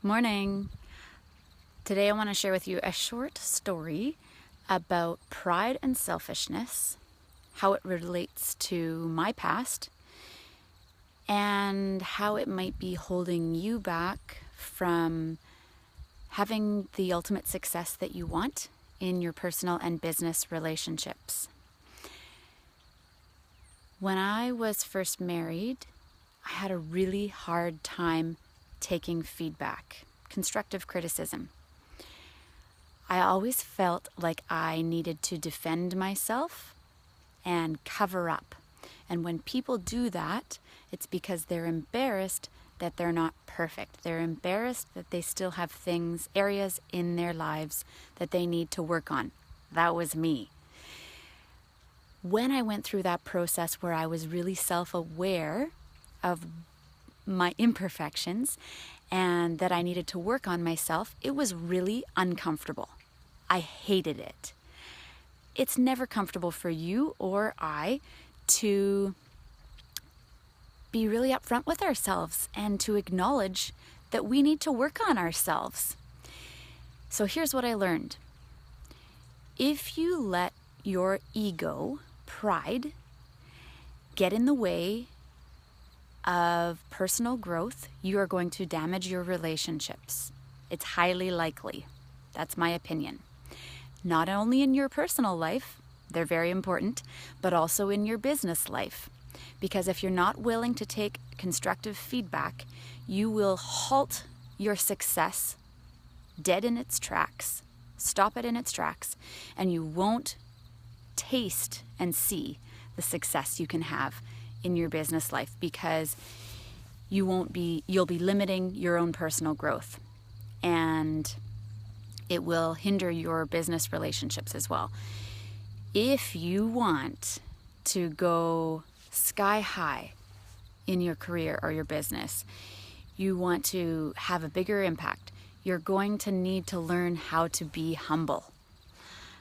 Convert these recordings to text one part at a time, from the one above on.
Morning. Today I want to share with you a short story about pride and selfishness, how it relates to my past, and how it might be holding you back from having the ultimate success that you want in your personal and business relationships. When I was first married, I had a really hard time taking feedback, constructive criticism. I always felt like I needed to defend myself and cover up. And when people do that, it's because they're embarrassed that they're not perfect. They're embarrassed that they still have areas in their lives that they need to work on. That was me. When I went through that process where I was really self-aware of my imperfections and that I needed to work on myself, it was really uncomfortable. I hated it. It's never comfortable for you or I to be really upfront with ourselves and to acknowledge that we need to work on ourselves. So here's what I learned. If you let your ego, pride, get in the way of personal growth, you are going to damage your relationships. It's highly likely. That's my opinion. Not only in your personal life, they're very important, but also in your business life. Because if you're not willing to take constructive feedback, you will halt your success dead in its tracks, stop it in its tracks, and you won't taste and see the success you can have in your business life because you'll be limiting your own personal growth, and it will hinder your business relationships as well. If you want to go sky high in your career or your business, you want to have a bigger impact, you're going to need to learn how to be humble.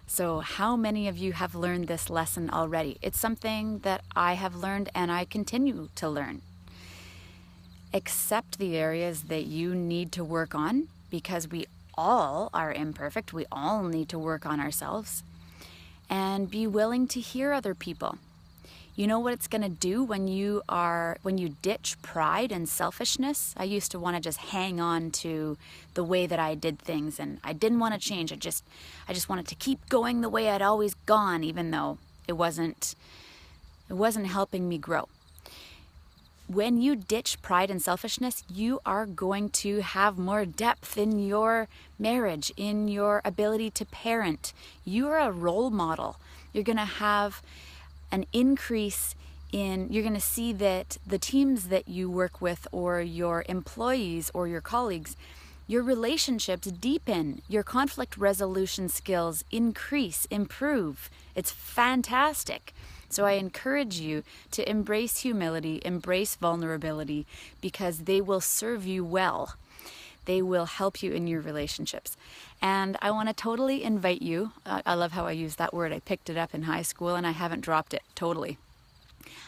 So how many of you have learned this lesson already? It's something that I have learned and I continue to learn. Accept the areas that you need to work on because we all are imperfect. We all need to work on ourselves. And be willing to hear other people. You know what it's going to do when you ditch pride and selfishness? I used to want to just hang on to the way that I did things, and I didn't want to change. I just wanted to keep going the way I'd always gone, even though it wasn't helping me grow. When you ditch pride and selfishness, you are going to have more depth in your marriage, in your ability to parent. You're a role model. You're going to have an increase you're going to see that the teams that you work with or your employees or your colleagues, your relationships deepen, your conflict resolution skills increase, improve. It's fantastic. So I encourage you to embrace humility, embrace vulnerability, because they will serve you well. They will help you in your relationships. And I want to totally invite you. I love how I use that word. I picked it up in high school and I haven't dropped it totally.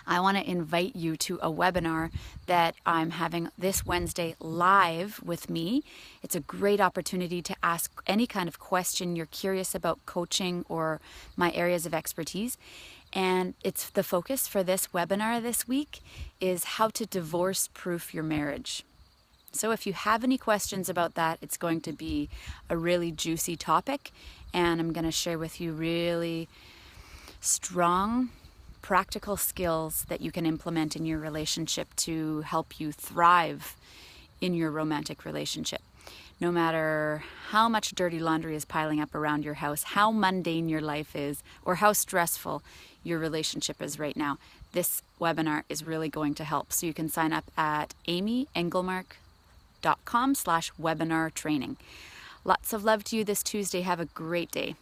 I want to invite you to a webinar that I'm having this Wednesday live with me. It's a great opportunity to ask any kind of question you're curious about coaching or my areas of expertise. And it's the focus for this webinar this week is how to divorce-proof your marriage. So if you have any questions about that, it's going to be a really juicy topic, and I'm going to share with you really strong, practical skills that you can implement in your relationship to help you thrive in your romantic relationship. No matter how much dirty laundry is piling up around your house, how mundane your life is, or how stressful your relationship is right now, this webinar is really going to help. So you can sign up at amyenglemark.com/webinar training. Lots of love to you this Tuesday. Have a great day.